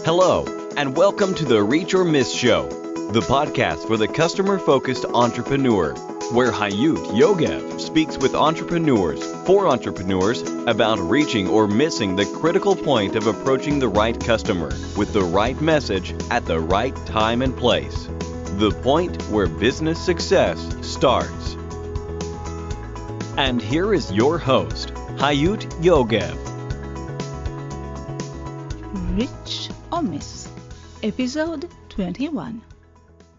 Hello, and welcome to the Reach or Miss Show, the podcast for the customer-focused entrepreneur, where Hayut Yogev speaks with entrepreneurs for entrepreneurs about reaching or missing the critical point of approaching the right customer with the right message at the right time and place. The point where business success starts. And here is your host, Hayut Yogev. Reach or Miss, Episode 21.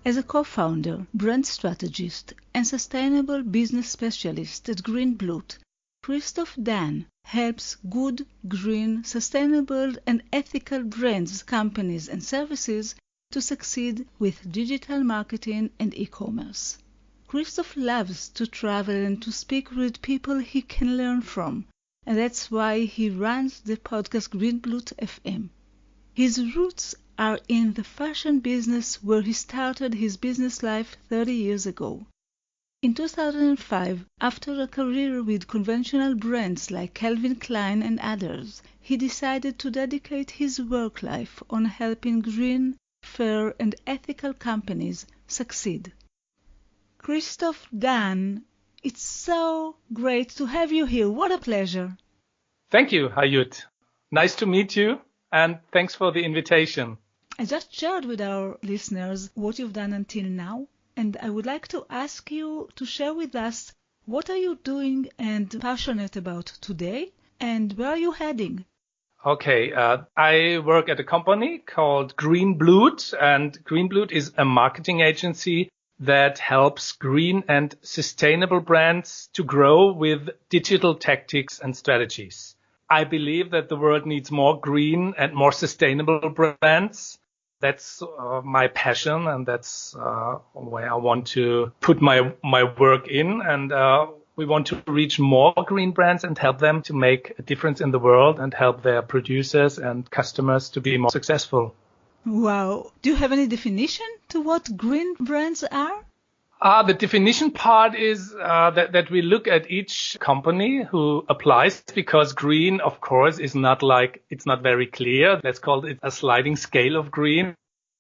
As a co-founder, brand strategist, and sustainable business specialist at Greenblut, Christoph Dahn helps good, green, sustainable, and ethical brands, companies, and services to succeed with digital marketing and e-commerce. Christoph loves to travel and to speak with people he can learn from, and that's why he runs the podcast Greenblut FM. His roots are in the fashion business where he started his business life 30 years ago. In 2005, after a career with conventional brands like Calvin Klein and others, he decided to dedicate his work life on helping green, fair, and ethical companies succeed. Christoph Dahn, it's so great to have you here. What a pleasure. Thank you, Hayut. Nice to meet you, and thanks for the invitation. I just shared with our listeners what you've done until now, and I would like to ask you to share with us what are you doing and passionate about today, and where are you heading? Okay, I work at a company called Greenblut, and Greenblut is a marketing agency that helps green and sustainable brands to grow with digital tactics and strategies. I believe that the world needs more green and more sustainable brands. That's my passion, and that's where I want to put my work in. And we want to reach more green brands and help them to make a difference in the world and help their producers and customers to be more successful. Wow. Do you have any definition to what green brands are? The definition part is that we look at each company who applies, because green, of course, is not it's not very clear. Let's call it a sliding scale of green.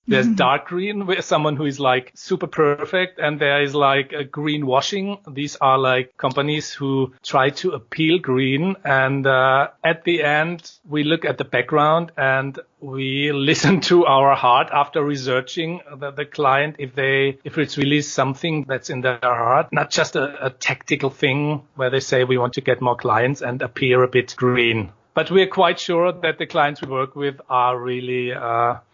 There's dark green, where someone who is super perfect, and there is a greenwashing. These are companies who try to appeal green, and at the end we look at the background and we listen to our heart after researching the client if it's really something that's in their heart, not just a tactical thing where they say we want to get more clients and appear a bit green. But we're quite sure that the clients we work with are really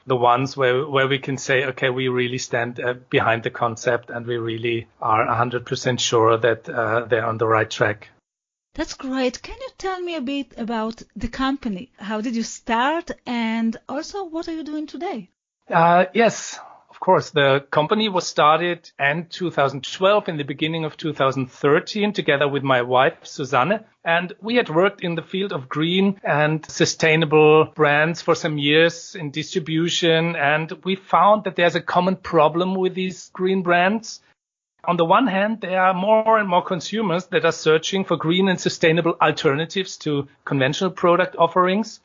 the ones where we can say, okay, we really stand behind the concept, and we really are 100% sure that they're on the right track. That's great. Can you tell me a bit about the company? How did you start, and also what are you doing today? Yes. Of course, the company was started in 2012, in the beginning of 2013, together with my wife, Susanne. And we had worked in the field of green and sustainable brands for some years in distribution. And we found that there's a common problem with these green brands. On the one hand, there are more and more consumers that are searching for green and sustainable alternatives to conventional product offerings.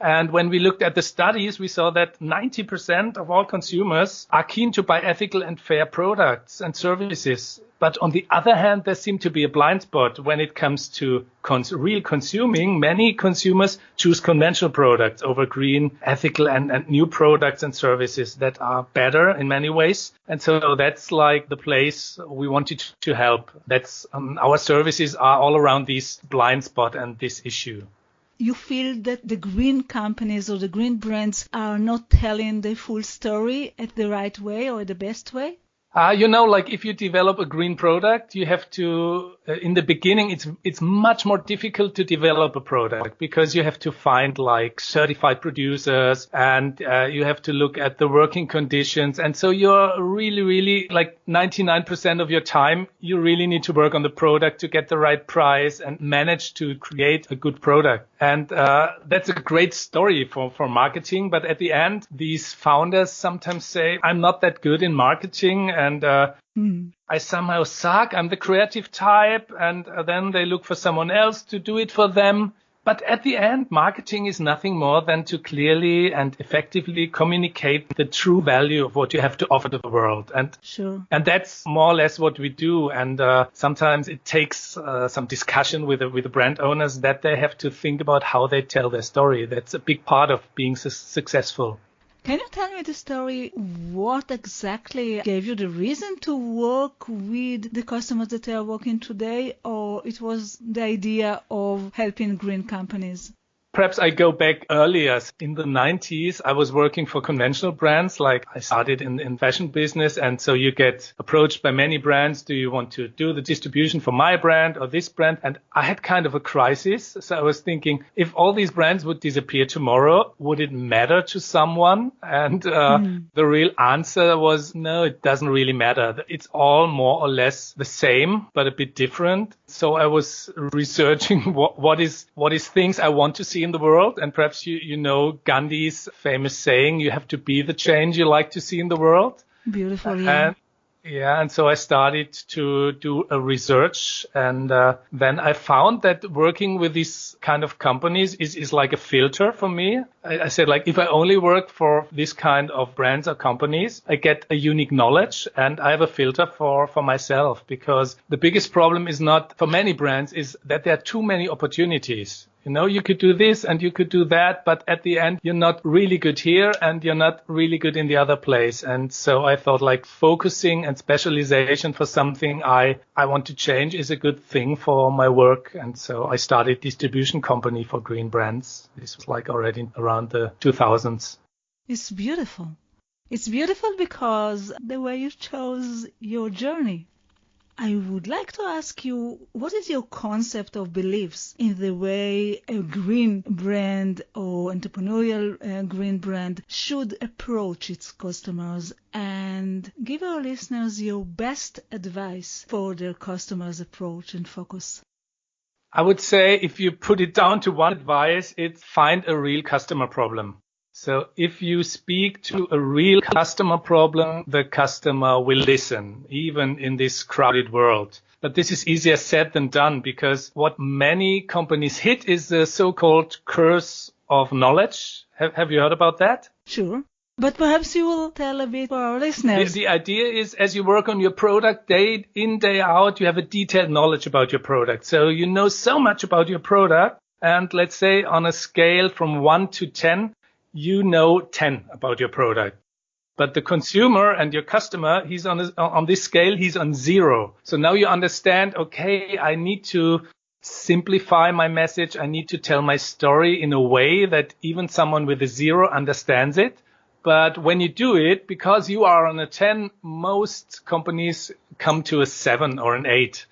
And when we looked at the studies, we saw that 90% of all consumers are keen to buy ethical and fair products and services. But on the other hand, there seemed to be a blind spot when it comes to real consuming. Many consumers choose conventional products over green, ethical, and new products and services that are better in many ways. And so that's the place we wanted to help. That's our services are all around this blind spot and this issue. You feel that the green companies or the green brands are not telling the full story at the right way or the best way? If you develop a green product, you have to, in the beginning, it's much more difficult to develop a product because you have to find certified producers, and you have to look at the working conditions. And so you're really 99% of your time, you really need to work on the product to get the right price and manage to create a good product. And that's a great story for marketing. But at the end, these founders sometimes say, I'm not that good in marketing, and I somehow suck. I'm the creative type. And then they look for someone else to do it for them. But at the end, marketing is nothing more than to clearly and effectively communicate the true value of what you have to offer to the world. And that's more or less what we do. And sometimes it takes some discussion with the brand owners that they have to think about how they tell their story. That's a big part of being successful. Can you tell me the story? What exactly gave you the reason to work with the customers that you are working today, or it was the idea of helping green companies? Perhaps I go back earlier. In the 90s, I was working for conventional brands. Like I started in fashion business. And so you get approached by many brands. Do you want to do the distribution for my brand or this brand? And I had kind of a crisis. So I was thinking, if all these brands would disappear tomorrow, would it matter to someone? And the real answer was, no, it doesn't really matter. It's all more or less the same, but a bit different. So I was researching what is things I want to see in the world. And perhaps you know Gandhi's famous saying, you have to be the change you like to see in the world. Beautiful, yeah. And so I started to do a research, and then I found that working with these kind of companies is like a filter for me. I said, like, if I only work for this kind of brands or companies, I get a unique knowledge, and I have a filter for myself, because the biggest problem is not for many brands is that there are too many opportunities. You know, you could do this and you could do that, but at the end, you're not really good here and you're not really good in the other place. And so I thought, like, focusing and specialization for something I want to change is a good thing for my work. And so I started distribution company for green brands. This was like already around the 2000s. It's beautiful. It's beautiful because the way you chose your journey. I would like to ask you, what is your concept of beliefs in the way a green brand or entrepreneurial green brand should approach its customers, and give our listeners your best advice for their customers' approach and focus? I would say if you put it down to one advice, it's find a real customer problem. So if you speak to a real customer problem, the customer will listen, even in this crowded world. But this is easier said than done, because what many companies hit is the so-called curse of knowledge. Have you heard about that? Sure. But perhaps you will tell a bit for our listeners. The idea is, as you work on your product day in, day out, you have a detailed knowledge about your product. So you know so much about your product. And let's say on a scale from 1 to 10, you know 10 about your product. But the consumer and your customer, he's on this scale, he's on 0. So now you understand, okay, I need to simplify my message. I need to tell my story in a way that even someone with a 0 understands it. But when you do it, because you are on a 10, most companies come to a 7 or an 8.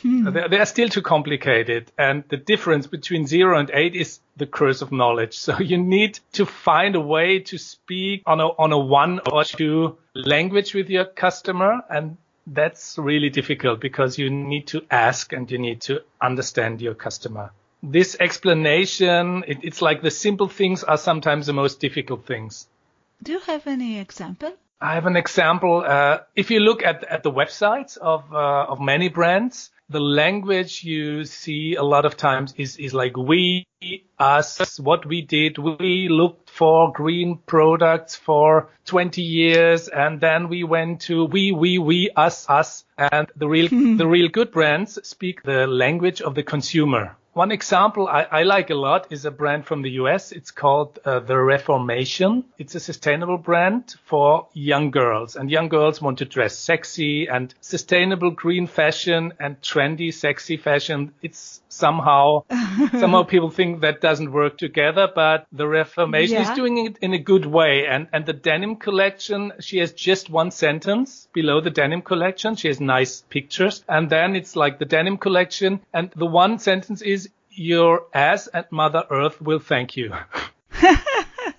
They are still too complicated. And the difference between 0 and 8 is the curse of knowledge. So you need to find a way to speak on a 1 or 2 language with your customer. And that's really difficult, because you need to ask and you need to understand your customer. This explanation, it's like the simple things are sometimes the most difficult things. Do you have any example? I have an example. If you look at the websites of many brands, the language you see a lot of times is like we, us, what we did. We looked for green products for 20 years, and then we went to we, us. And the real good brands speak the language of the consumer. One example I like a lot is a brand from the US. It's called The Reformation. It's a sustainable brand for young girls. And young girls want to dress sexy, and sustainable green fashion and trendy sexy fashion. It's somehow people think that doesn't work together, but The Reformation is doing it in a good way. And the denim collection, she has just one sentence below the denim collection. She has nice pictures. And then it's like the denim collection. And the one sentence is, your ass and Mother Earth will thank you.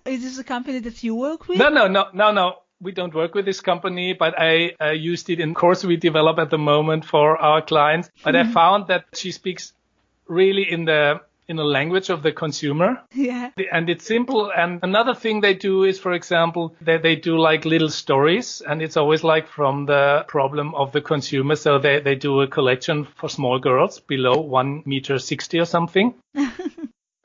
Is this a company that you work with? No. We don't work with this company, but I used it in course we develop at the moment for our clients. But I found that she speaks really in the language of the consumer. Yeah. And it's simple. And another thing they do is, for example, they do like little stories, and it's always like from the problem of the consumer. So they do a collection for small girls below 1.60 meters or something.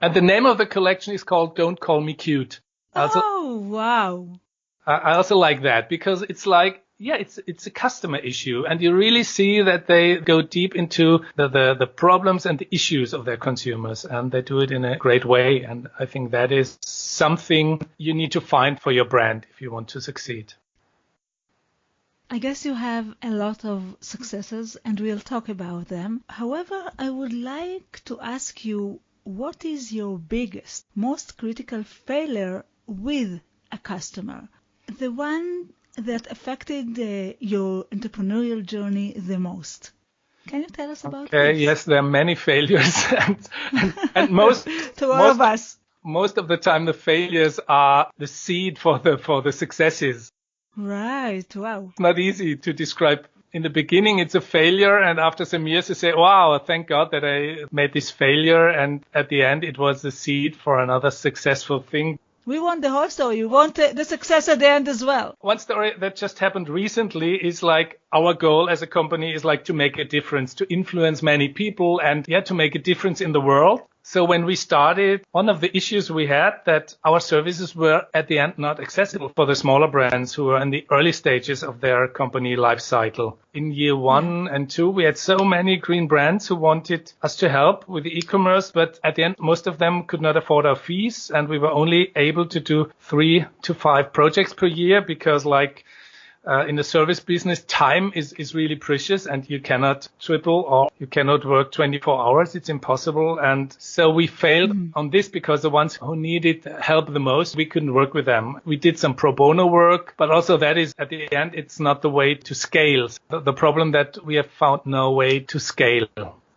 And the name of the collection is called Don't Call Me Cute. Oh, wow. I also like that because it's like, yeah, it's a customer issue. And you really see that they go deep into the problems and the issues of their consumers. And they do it in a great way. And I think that is something you need to find for your brand if you want to succeed. I guess you have a lot of successes and we'll talk about them. However, I would like to ask you, what is your biggest, most critical failure with a customer? The one that affected your entrepreneurial journey the most. Can you tell us about this? Okay, yes, there are many failures. and most to all of us. Most of the time the failures are the seed for the successes. Right, wow. It's not easy to describe. In the beginning, it's a failure, and after some years, you say, wow, thank God that I made this failure, and at the end, it was the seed for another successful thing. We want the whole story. We want the success at the end as well. One story that just happened recently is like our goal as a company is like to make a difference, to influence many people, and to make a difference in the world. So when we started, one of the issues we had that our services were at the end not accessible for the smaller brands who were in the early stages of their company life cycle. In year 1 and 2, we had so many green brands who wanted us to help with the e-commerce, but at the end, most of them could not afford our fees, and we were only able to do 3 to 5 projects per year because in the service business, time is really precious and you cannot triple or you cannot work 24 hours. It's impossible. And so we failed on this because the ones who needed help the most, we couldn't work with them. We did some pro bono work, but also that is at the end, it's not the way to scale. The problem that we have found no way to scale.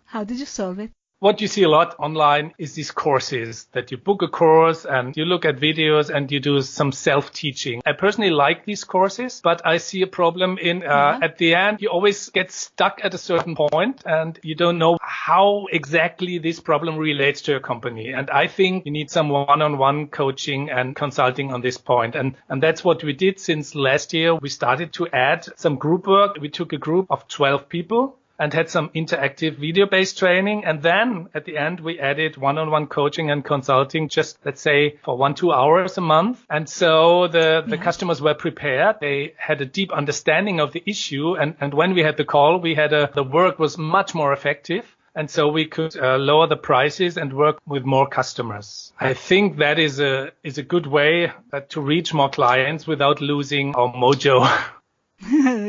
How did you solve it? What you see a lot online is these courses that you book a course and you look at videos and you do some self-teaching. I personally like these courses, but I see a problem in at the end, you always get stuck at a certain point and you don't know how exactly this problem relates to your company. And I think you need some one-on-one coaching and consulting on this point. And that's what we did since last year. We started to add some group work. We took a group of 12 people and had some interactive video-based training. And then at the end, we added one-on-one coaching and consulting, just let's say for 1-2 hours a month. And so the customers were prepared. They had a deep understanding of the issue. And when we had the call, we had the work was much more effective. And so we could lower the prices and work with more customers. I think that is a good way to reach more clients without losing our mojo.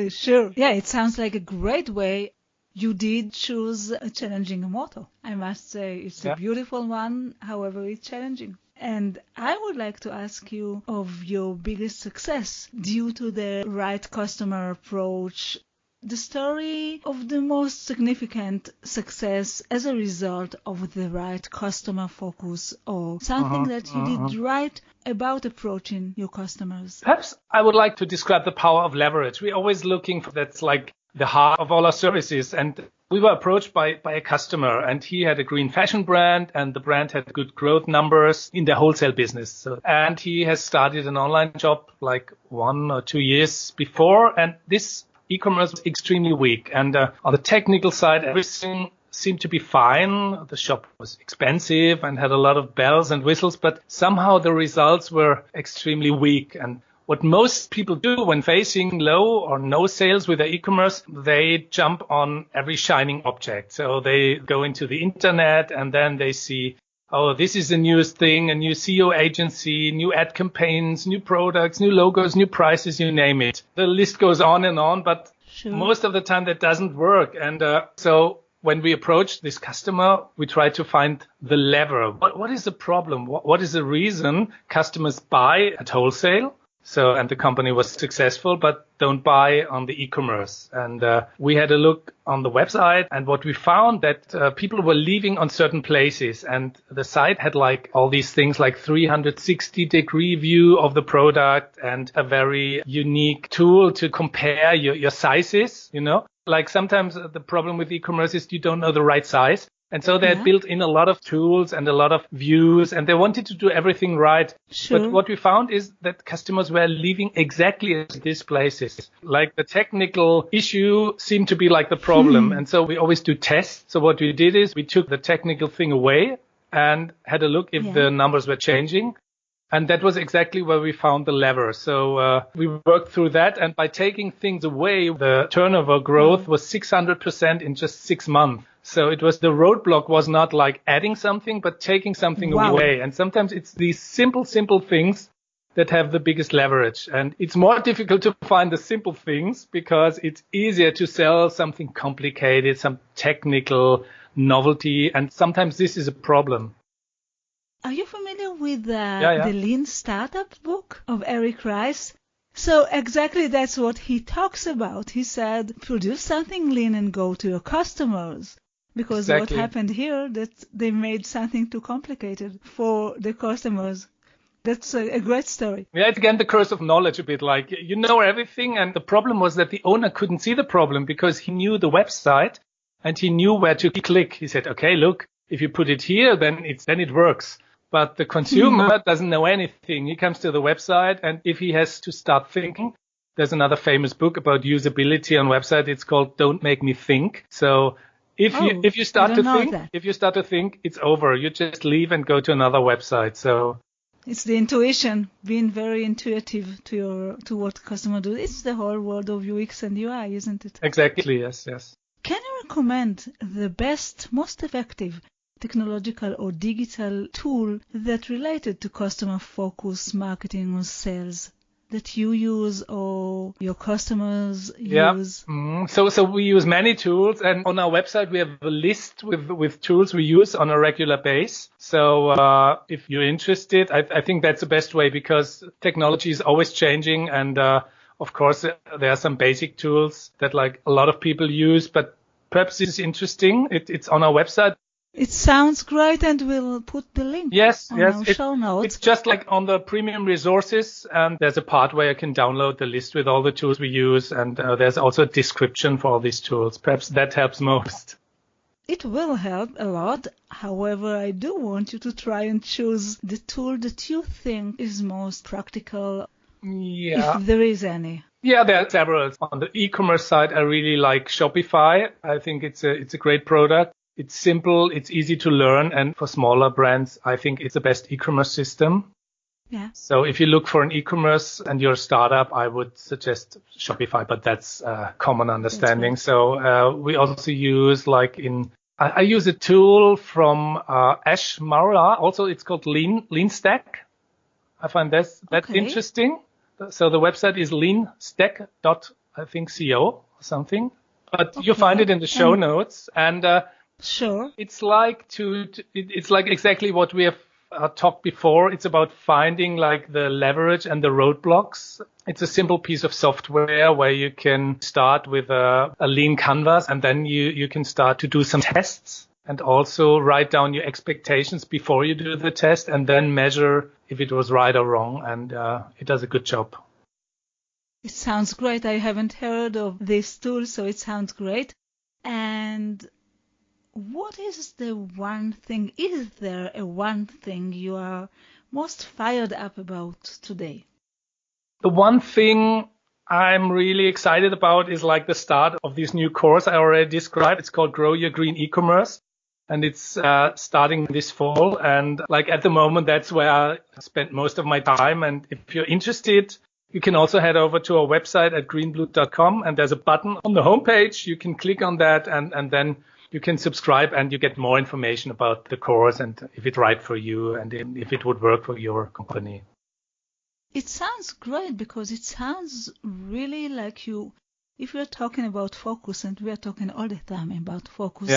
Sure. Yeah, it sounds like a great way. You did choose a challenging motto. I must say it's a beautiful one, however it's challenging. And I would like to ask you of your biggest success due to the right customer approach, the story of the most significant success as a result of the right customer focus or something that you did right about approaching your customers. Perhaps I would like to describe the power of leverage. We're always looking for that's like the heart of all our services. And we were approached by a customer and he had a green fashion brand and the brand had good growth numbers in the wholesale business. And he has started an online shop like 1 or 2 years before. And this e-commerce was extremely weak. And on the technical side, everything seemed to be fine. The shop was expensive and had a lot of bells and whistles, but somehow the results were extremely weak. And what most people do when facing low or no sales with their e-commerce, they jump on every shining object. So they go into the internet and then they see, oh, this is the newest thing, a new SEO agency, new ad campaigns, new products, new logos, new prices, you name it. The list goes on, but most of the time that doesn't work. And so when we approach this customer, we try to find the lever. What is the problem? What is the reason customers buy at wholesale? And the company was successful, but don't buy on the e-commerce. And we had a look on the website, and what we found that people were leaving on certain places, and the site had like all these things like 360-degree view of the product and a very unique tool to compare your sizes, you know. Like sometimes the problem with e-commerce is you don't know the right size. And so they had built in a lot of tools and a lot of views, and they wanted to do everything right. Sure. But what we found is that customers were leaving exactly at these places. Like the technical issue seemed to be like the problem. And so we always do tests. So what we did is we took the technical thing away and had a look if the numbers were changing. And that was exactly where we found the lever. So we worked through that. And by taking things away, the turnover growth was 600% in just 6 months. So it was the roadblock was not like adding something, but taking something away. And sometimes it's these simple things that have the biggest leverage. And it's more difficult to find the simple things because it's easier to sell something complicated, some technical novelty. And sometimes this is a problem. Are you familiar with the Lean Startup book of Eric Rice? So exactly that's what he talks about. He said, produce something lean and go to your customers. Because what happened here, that they made something too complicated for the customers. That's a great story. Yeah, it's again the curse of knowledge a bit. Like, you know everything. And the problem was that the owner couldn't see the problem because he knew the website and he knew where to click. He said, okay, look, if you put it here, then it works. But the consumer doesn't know anything. He comes to the website, and if he has to start thinking, there's another famous book about usability on website. It's called Don't Make Me Think. So if you start to think, it's over. You just leave and go to another website. So it's the intuition, being very intuitive to what customer do. It's the whole world of UX and UI, isn't it? Exactly. Yes. Can you recommend the best, most effective technological or digital tool that related to customer focus marketing or sales that you use or your customers use? So we use many tools, and on our website we have a list with tools we use on a regular basis. So if you're interested, I think that's the best way because technology is always changing, and of course there are some basic tools that like a lot of people use, but perhaps this is interesting. It's on our website. It sounds great, and we'll put the link on our show notes. It's just like on the premium resources, and there's a part where you can download the list with all the tools we use, and there's also a description for all these tools. Perhaps that helps most. It will help a lot. However, I do want you to try and choose the tool that you think is most practical, if there is any. Yeah, there are several. On the e-commerce side, I really like Shopify. I think it's a great product. It's simple, it's easy to learn, and for smaller brands, I think it's the best e-commerce system. Yeah. So if you look for an e-commerce and you're a startup, I would suggest Shopify, but that's common understanding. So we also use I use a tool from Ash Maurla. Also, it's called Lean Stack. I find that's interesting. So the website is leanstack.co or something. But you'll find it in the show notes. And sure. It's like it's like exactly what we have talked before. It's about finding like the leverage and the roadblocks. It's a simple piece of software where you can start with a lean canvas, and then you can start to do some tests and also write down your expectations before you do the test and then measure if it was right or wrong. And it does a good job. It sounds great. I haven't heard of this tool, so it sounds great. And what is the one thing, is there a one thing you are most fired up about today? The one thing I'm really excited about is like the start of this new course I already described. It's called Grow Your Green E-Commerce, and it's starting this fall. And like at the moment, that's where I spend most of my time. And if you're interested, you can also head over to our website at greenblut.com, and there's a button on the homepage. You can click on that, and then you can subscribe, and you get more information about the course and if it's right for you and if it would work for your company. It sounds great because it sounds really like if we're talking about focus, and we are talking all the time about focus,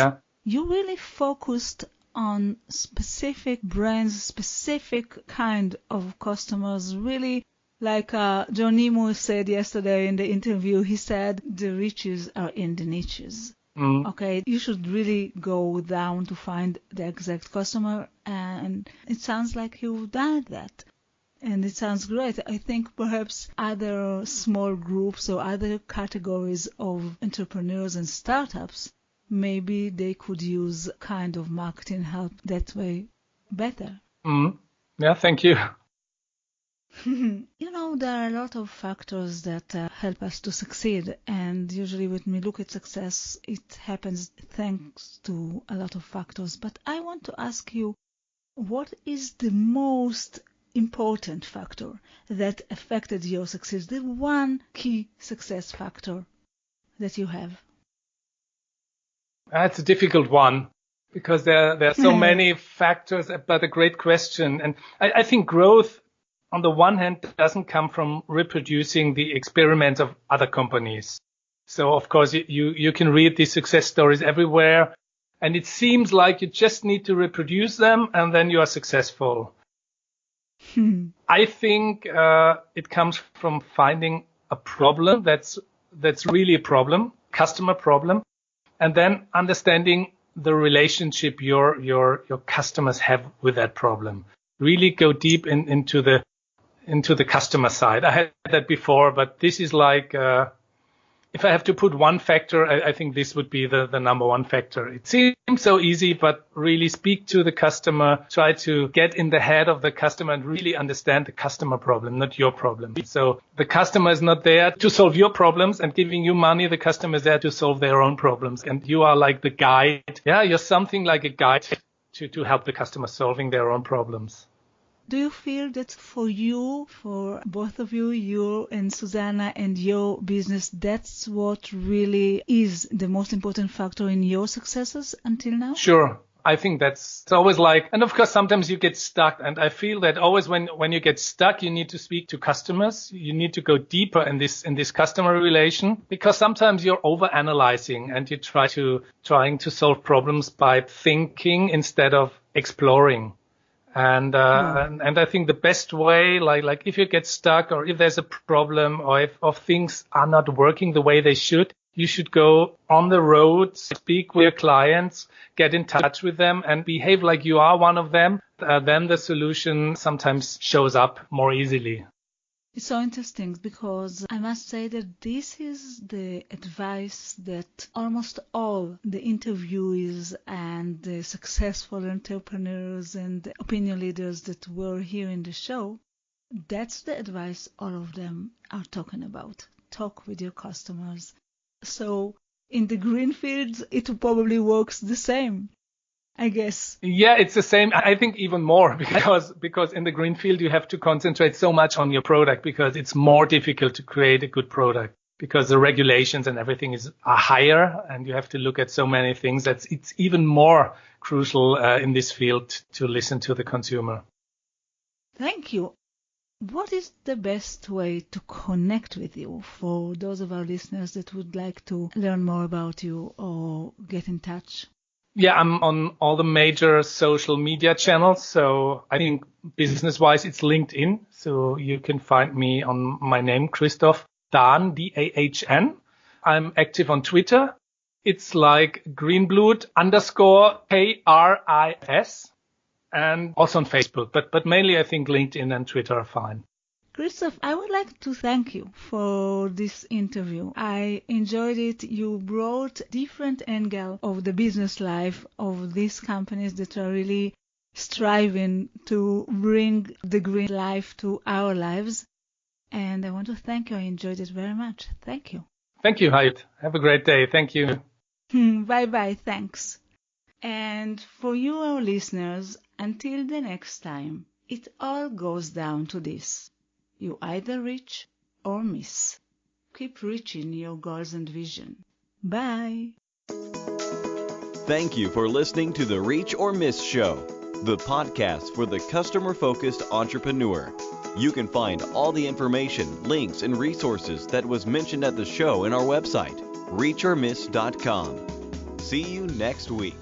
you really focused on specific brands, specific kind of customers, really. Like John Nemo said yesterday in the interview, he said the riches are in the niches. Okay, you should really go down to find the exact customer, and it sounds like you've done that. And it sounds great. I think perhaps other small groups or other categories of entrepreneurs and startups, maybe they could use kind of marketing help that way better. Yeah, thank you. You know, there are a lot of factors that help us to succeed, and usually when we look at success, it happens thanks to a lot of factors. But I want to ask you, what is the most important factor that affected your success, the one key success factor that you have? That's a difficult one because there are so many factors, but a great question. And I think growth, on the one hand, doesn't come from reproducing the experiments of other companies. So, of course, you can read these success stories everywhere, and it seems like you just need to reproduce them, and then you are successful. I think it comes from finding a problem that's really a problem, customer problem, and then understanding the relationship your customers have with that problem. Really go deep into the customer side. I had that before, but this is like, if I have to put one factor, I think this would be the number one factor. It seems so easy, but really speak to the customer, try to get in the head of the customer and really understand the customer problem, not your problem. So the customer is not there to solve your problems and giving you money. The customer is there to solve their own problems. And you are like the guide. Yeah, you're something like a guide to help the customer solving their own problems. Do you feel that for you, for both of you, you and Susanna and your business, that's what really is the most important factor in your successes until now? Sure. I think it's always like, and of course, sometimes you get stuck. And I feel that always when you get stuck, you need to speak to customers. You need to go deeper in this customer relation, because sometimes you're overanalyzing and you trying to solve problems by thinking instead of exploring. And I think the best way, like if you get stuck or if there's a problem or if things are not working the way they should, you should go on the road, speak with your clients, get in touch with them and behave like you are one of them. Then the solution sometimes shows up more easily. It's so interesting because I must say that this is the advice that almost all the interviewees and the successful entrepreneurs and opinion leaders that were here in the show, that's the advice all of them are talking about. Talk with your customers. So in the green fields, it probably works the same, I guess. Yeah, it's the same. I think even more because in the green field, you have to concentrate so much on your product because it's more difficult to create a good product because the regulations and everything are higher and you have to look at so many things that it's even more crucial in this field to listen to the consumer. Thank you. What is the best way to connect with you for those of our listeners that would like to learn more about you or get in touch? Yeah, I'm on all the major social media channels. So I think business-wise, it's LinkedIn. So you can find me on my name, Christoph Dahn, D-A-H-N. I'm active on Twitter. It's like Greenblut _KRIS. And also on Facebook. But mainly I think LinkedIn and Twitter are fine. Christoph, I would like to thank you for this interview. I enjoyed it. You brought different angle of the business life of these companies that are really striving to bring the green life to our lives. And I want to thank you. I enjoyed it very much. Thank you. Thank you, Hayut. Have a great day. Thank you. Bye-bye. Thanks. And for you, our listeners, until the next time, it all goes down to this. You either reach or miss. Keep reaching your goals and vision. Bye. Thank you for listening to the Reach or Miss Show, the podcast for the customer-focused entrepreneur. You can find all the information, links, and resources that was mentioned at the show in our website, reachormiss.com. See you next week.